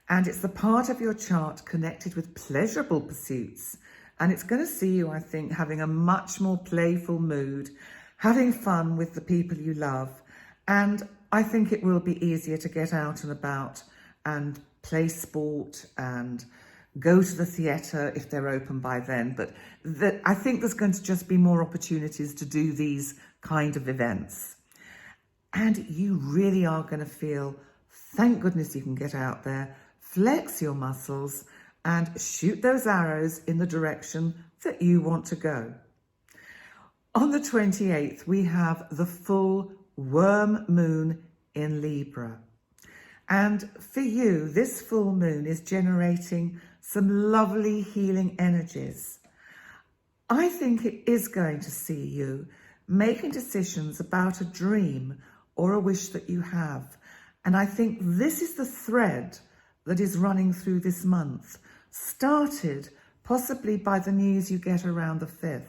And it's the part of your chart connected with pleasurable pursuits. And it's going to see you, I think, having a much more playful mood, having fun with the people you love. And I think it will be easier to get out and about and play sport and go to the theatre if they're open by then. But I think there's going to just be more opportunities to do these kind of events. And you really are going to feel, thank goodness you can get out there, flex your muscles and shoot those arrows in the direction that you want to go. On the 28th, we have the full worm moon in Libra. And for you, this full moon is generating some lovely healing energies. I think it is going to see you making decisions about a dream or a wish that you have. And I think this is the thread that is running through this month, started possibly by the news you get around the 5th.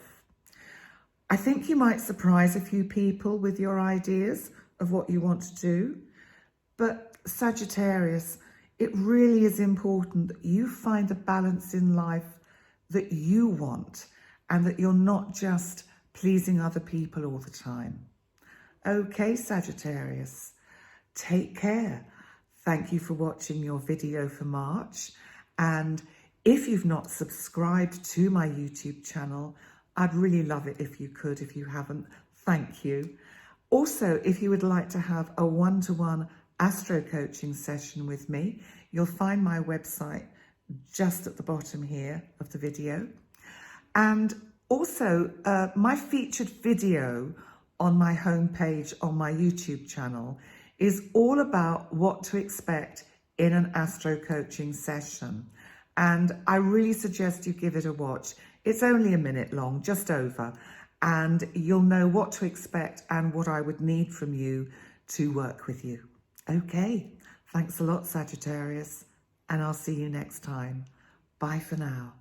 I think you might surprise a few people with your ideas of what you want to do, but Sagittarius, it really is important that you find the balance in life that you want and that you're not just pleasing other people all the time. Okay, Sagittarius, take care. Thank you for watching your video for March. And if you've not subscribed to my YouTube channel, I'd really love it if you could. If you haven't, thank you. Also, if you would like to have a one-to-one astro coaching session with me, you'll find my website just at the bottom here of the video. And also my featured video on my homepage on my YouTube channel is all about what to expect in an astro coaching session. And I really suggest you give it a watch. It's only a minute long, just over, and you'll know what to expect and what I would need from you to work with you. Okay, thanks a lot, Sagittarius, and I'll see you next time. Bye for now.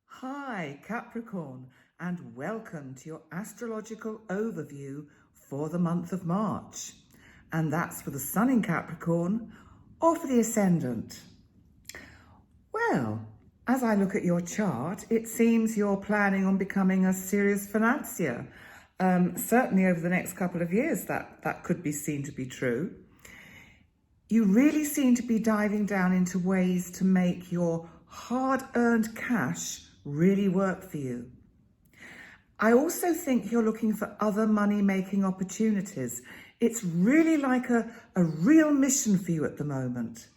Hi, Capricorn, and welcome to your astrological overview for the month of March. And that's for the Sun in Capricorn or for the Ascendant. Well, as I look at your chart, it seems you're planning on becoming a serious financier. Certainly over the next couple of years, that could be seen to be true. You really seem to be diving down into ways to make your hard-earned cash really work for you. I also think you're looking for other money-making opportunities. It's really like a real mission for you at the moment.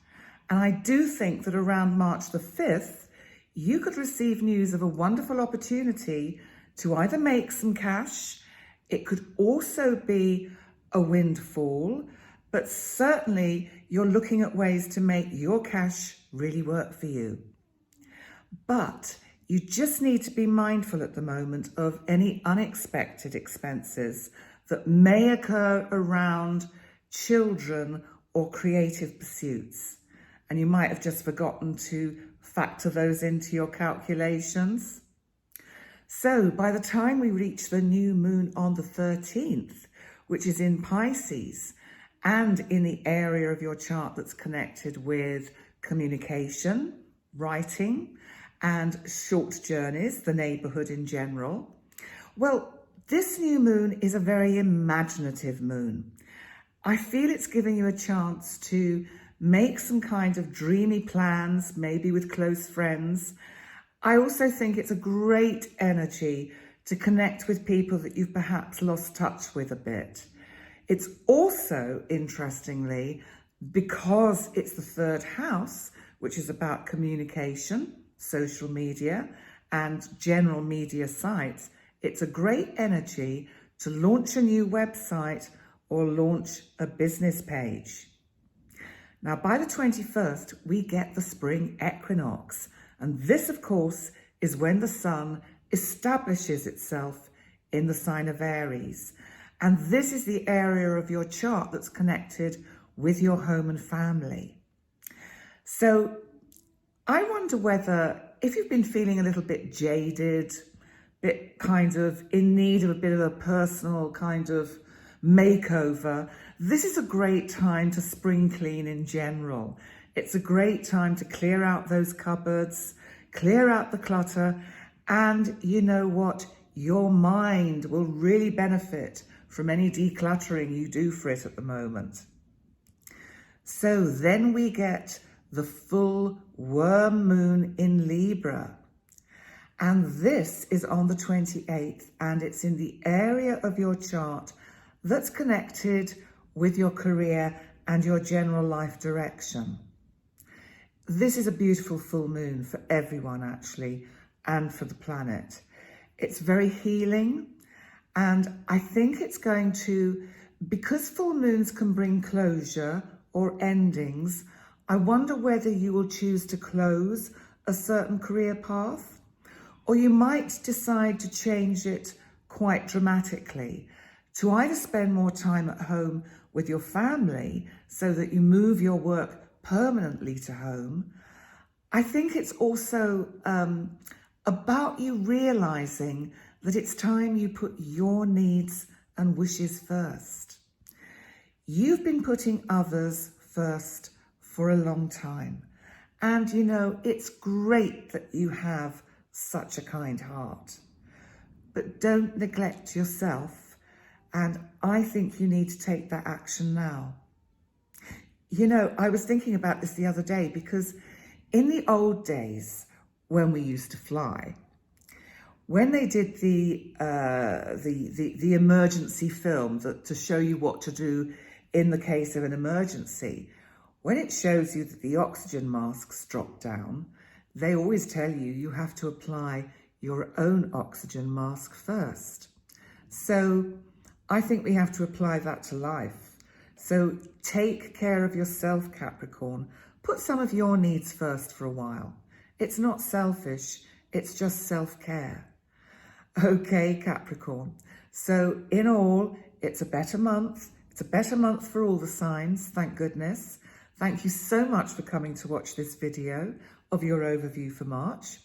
And I do think that around March the 5th, you could receive news of a wonderful opportunity to either make some cash. It could also be a windfall, but certainly you're looking at ways to make your cash really work for you. But you just need to be mindful at the moment of any unexpected expenses that may occur around children or creative pursuits. And you might have just forgotten to factor those into your calculations. So by the time we reach the new moon on the 13th, which is in Pisces, and in the area of your chart that's connected with communication, writing, and short journeys, the neighborhood in general, well, this new moon is a very imaginative moon. I feel it's giving you a chance to make some kind of dreamy plans, maybe with close friends. I also think it's a great energy to connect with people that you've perhaps lost touch with a bit. It's also, interestingly, because it's the third house, which is about communication, social media, and general media sites, it's a great energy to launch a new website or launch a business page. Now, by the 21st, we get the spring equinox. And this, of course, is when the sun establishes itself in the sign of Aries. And this is the area of your chart that's connected with your home and family. So I wonder whether, if you've been feeling a little bit jaded, bit kind of in need of a bit of a personal kind of makeover, this is a great time to spring clean in general. It's a great time to clear out those cupboards, clear out the clutter, and you know what? Your mind will really benefit from any decluttering you do for it at the moment. So then we get the full worm moon in Libra. And this is on the 28th, and it's in the area of your chart that's connected with your career and your general life direction. This is a beautiful full moon for everyone, actually, and for the planet. It's very healing, and I think it's going to, because full moons can bring closure or endings, I wonder whether you will choose to close a certain career path, or you might decide to change it quite dramatically, to either spend more time at home with your family so that you move your work permanently to home. I think it's also about you realizing that it's time you put your needs and wishes first. You've been putting others first for a long time. And you know, it's great that you have such a kind heart. But don't neglect yourself. And I think you need to take that action now. You know, I was thinking about this the other day because in the old days when we used to fly, when they did the emergency film to show you what to do in the case of an emergency, when it shows you that the oxygen masks drop down, they always tell you you have to apply your own oxygen mask first. So I think we have to apply that to life. So take care of yourself, Capricorn. Put some of your needs first for a while. It's not selfish, It's just self-care. Okay, Capricorn. So in all, it's a better month. It's a better month for all the signs, thank goodness. Thank you so much for coming to watch this video of your overview for March.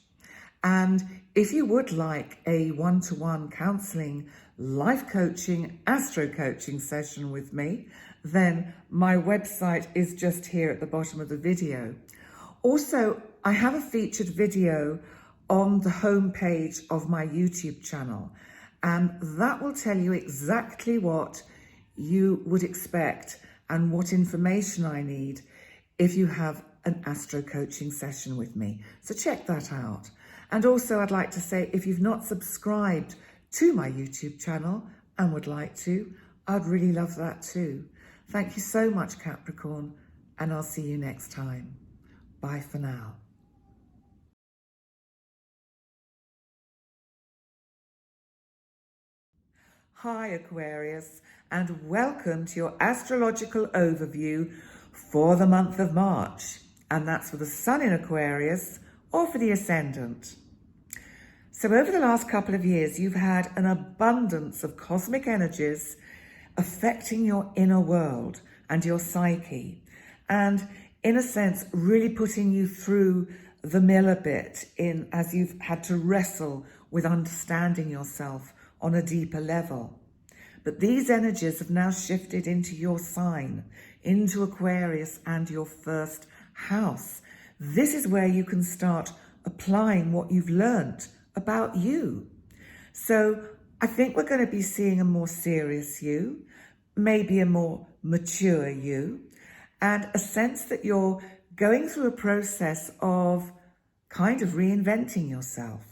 And if you would like a one-to-one counselling, life coaching, astro coaching session with me, then my website is just here at the bottom of the video. Also, I have a featured video on the home page of my YouTube channel, and that will tell you exactly what you would expect and what information I need if you have an astro coaching session with me. So check that out. And also I'd like to say, if you've not subscribed to my YouTube channel and would like to, I'd really love that too. Thank you so much, Capricorn, and I'll see you next time. Bye for now. Hi Aquarius, and welcome to your astrological overview for the month of March. And that's for the Sun in Aquarius or for the Ascendant. So over the last couple of years, you've had an abundance of cosmic energies affecting your inner world and your psyche. And in a sense, really putting you through the mill a bit as you've had to wrestle with understanding yourself on a deeper level. But these energies have now shifted into your sign, into Aquarius and your first house. This is where you can start applying what you've learnt about you. So I think we're going to be seeing a more serious you, maybe a more mature you, and a sense that you're going through a process of kind of reinventing yourself.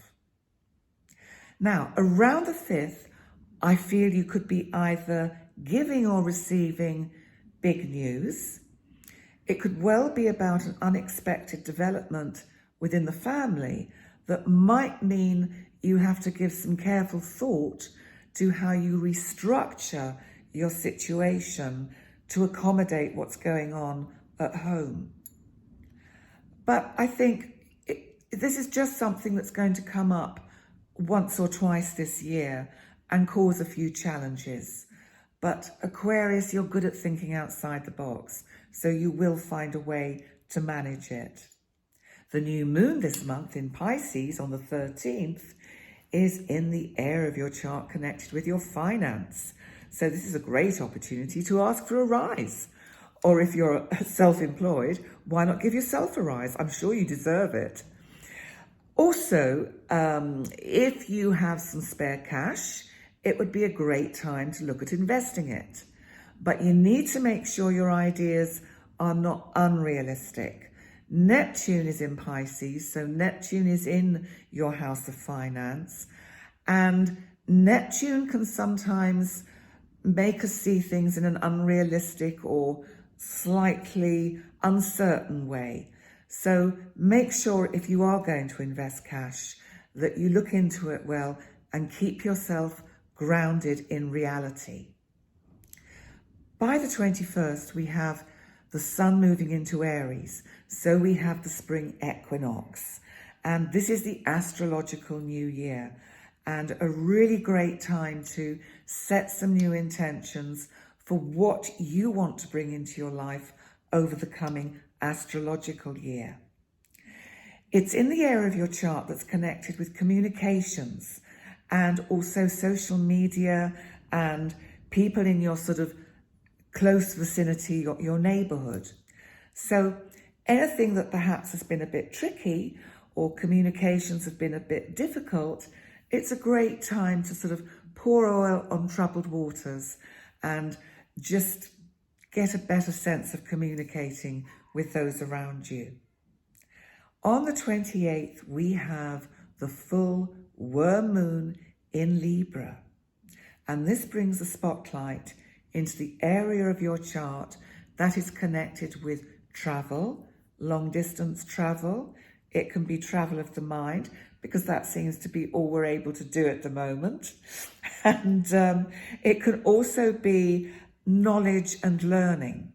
Now, around the 5th, I feel you could be either giving or receiving big news. It could well be about an unexpected development within the family that might mean you have to give some careful thought to how you restructure your situation to accommodate what's going on at home. But I think this is just something that's going to come up once or twice this year and cause a few challenges. But Aquarius, you're good at thinking outside the box, so you will find a way to manage it. The new moon this month in Pisces on the 13th is in the area of your chart connected with your finance. So this is a great opportunity to ask for a rise. Or if you're self-employed, why not give yourself a rise? I'm sure you deserve it. Also, if you have some spare cash, it would be a great time to look at investing it. But you need to make sure your ideas are not unrealistic. Neptune is in Pisces, so Neptune is in your house of finance, and Neptune can sometimes make us see things in an unrealistic or slightly uncertain way. So make sure if you are going to invest cash that you look into it well and keep yourself grounded in reality. By the 21st, we have the sun moving into Aries. So we have the spring equinox. And this is the astrological new year, and a really great time to set some new intentions for what you want to bring into your life over the coming astrological year. It's in the area of your chart that's connected with communications and also social media and people in your sort of close vicinity, your neighborhood. So anything that perhaps has been a bit tricky or communications have been a bit difficult, it's a great time to sort of pour oil on troubled waters and just get a better sense of communicating with those around you. On the 28th, we have the full worm moon in Libra. And this brings a spotlight into the area of your chart that is connected with travel, long distance travel. It can be travel of the mind, because that seems to be all we're able to do at the moment. And it can also be knowledge and learning.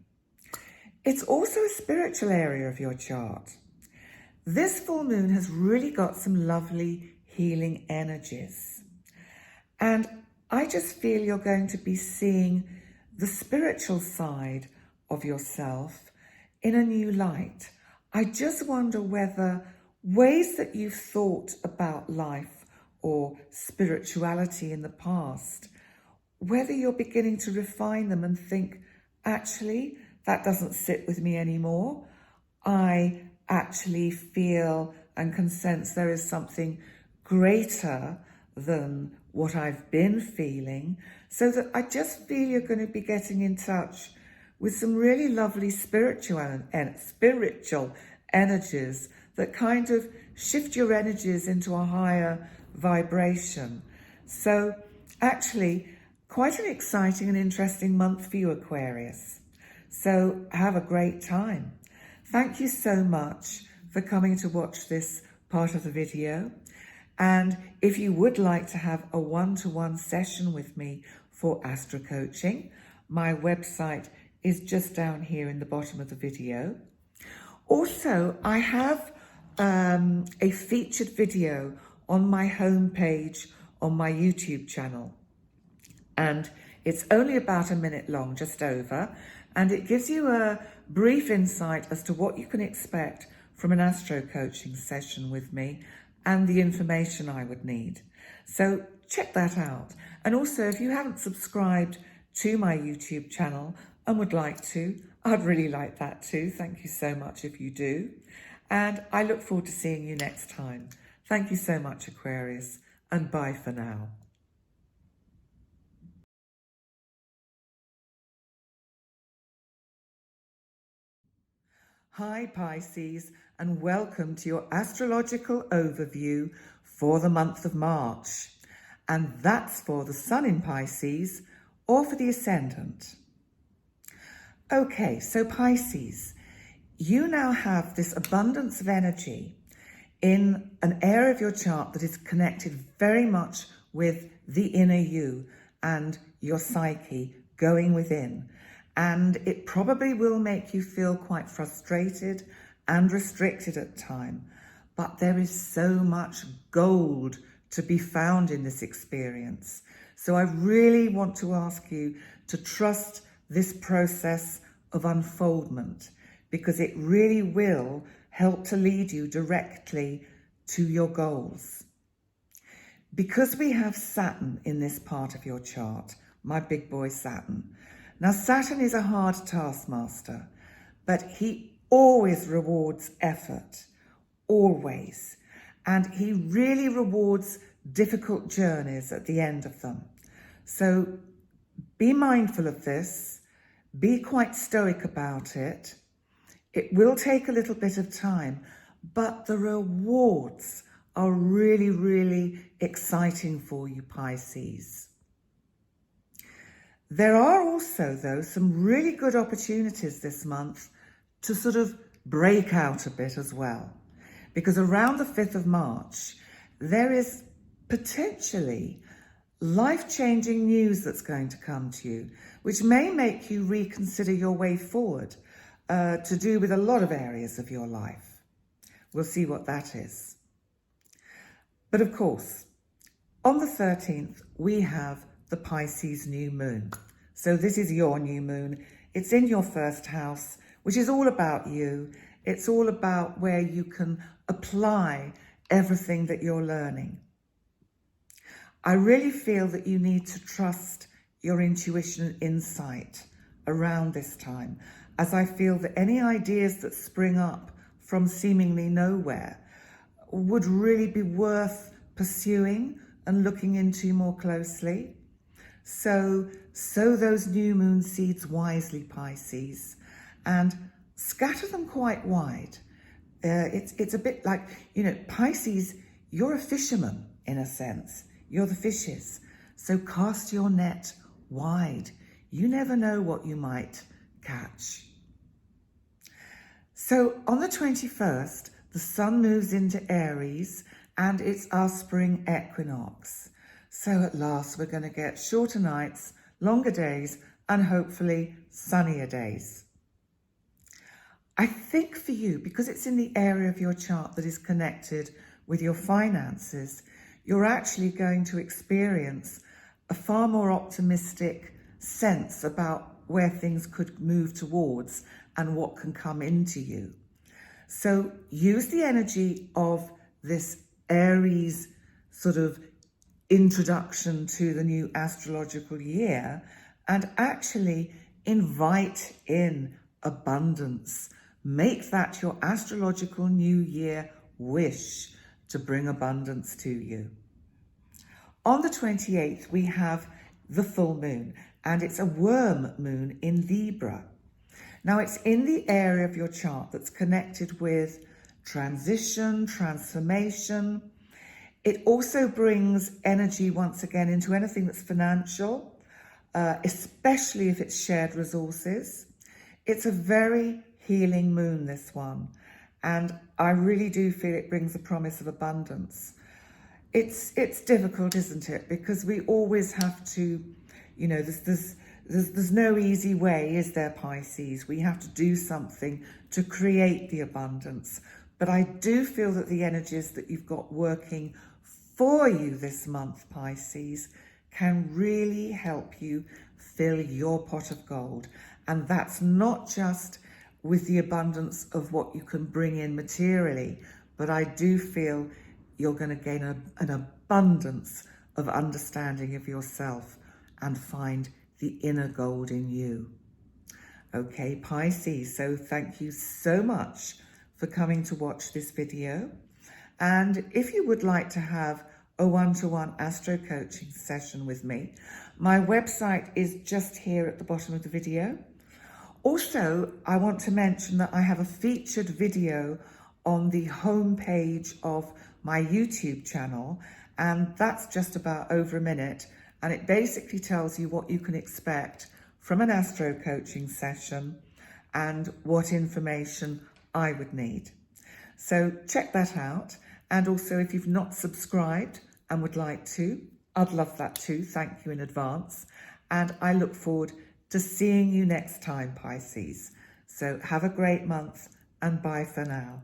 It's also a spiritual area of your chart. this full moon has really got some lovely healing energies. And I just feel you're going to be seeing the spiritual side of yourself in a new light. I just wonder whether ways that you've thought about life or spirituality in the past, whether you're beginning to refine them and think, actually, that doesn't sit with me anymore. I actually feel and can sense there is something greater than what I've been feeling, so that I just feel you're going to be getting in touch with some really lovely spiritual energies that kind of shift your energies into a higher vibration. So actually, quite an exciting and interesting month for you, Aquarius. So have a great time. Thank you so much for coming to watch this part of the video. And if you would like to have a one-to-one session with me for Astro Coaching, my website is just down here in the bottom of the video. Also, I have a featured video on my homepage on my YouTube channel. And it's only about a minute long, just over, and it gives you a brief insight as to what you can expect from an Astro Coaching session with me and the information I would need. So check that out. And also, if you haven't subscribed to my YouTube channel and would like to, I'd really like that too. Thank you so much if you do. And I look forward to seeing you next time. Thank you so much, Aquarius, and bye for now. Hi Pisces, and welcome to your astrological overview for the month of March. And that's for the Sun in Pisces or for the Ascendant. Okay, so Pisces, you now have this abundance of energy in an area of your chart that is connected very much with the inner you and your psyche going within. And it probably will make you feel quite frustrated and restricted at times. But there is so much gold to be found in this experience. So I really want to ask you to trust this process of unfoldment, because it really will help to lead you directly to your goals. Because we have Saturn in this part of your chart, my big boy Saturn. Now, Saturn is a hard taskmaster, but he always rewards effort, always. And he really rewards difficult journeys at the end of them. So be mindful of this, be quite stoic about it. It will take a little bit of time, but the rewards are really, really exciting for you, Pisces. There are also, though, some really good opportunities this month to sort of break out a bit as well. Because around the 5th of March, there is potentially life-changing news that's going to come to you, which may make you reconsider your way forward to do with a lot of areas of your life. We'll see what that is. But of course, on the 13th, we have the Pisces new moon. So this is your new moon. It's in your first house, which is all about you. It's all about where you can apply everything that you're learning. I really feel that you need to trust your intuition and insight around this time, as I feel that any ideas that spring up from seemingly nowhere would really be worth pursuing and looking into more closely. So sow those new moon seeds wisely, Pisces, and scatter them quite wide. It's a bit like, Pisces, you're a fisherman in a sense. You're the fishes. So cast your net wide. You never know what you might catch. So on the 21st, the sun moves into Aries, and it's our spring equinox. So at last, we're going to get shorter nights, longer days, and hopefully sunnier days. I think for you, because it's in the area of your chart that is connected with your finances, you're actually going to experience a far more optimistic sense about where things could move towards and what can come into you. So use the energy of this Aries sort of introduction to the new astrological year and actually invite in abundance. Make that your astrological new year wish to bring abundance to you. On the 28th, we have the full moon, and it's a worm moon in Libra. Now, it's in the area of your chart that's connected with transition, transformation. It also brings energy once again into anything that's financial, especially if it's shared resources. It's a very healing moon, this one, and I really do feel it brings a promise of abundance. It's difficult, isn't it? Because we always have to, you know, there's no easy way, is there, Pisces? We have to do something to create the abundance. But I do feel that the energies that you've got working for you this month, Pisces, can really help you fill your pot of gold. And that's not just with the abundance of what you can bring in materially, but I do feel you're going to gain an abundance of understanding of yourself and find the inner gold in you. Okay, Pisces, so thank you so much for coming to watch this video. And if you would like to have a one-to-one astro coaching session with me, my website is just here at the bottom of the video. Also, I want to mention that I have a featured video on the home page of my YouTube channel, and that's just about over a minute, and it basically tells you what you can expect from an astro coaching session and what information I would need. So check that out, and also if you've not subscribed and would like to, I'd love that too. Thank you in advance, and I look forward to seeing you next time, Pisces. So have a great month, and bye for now.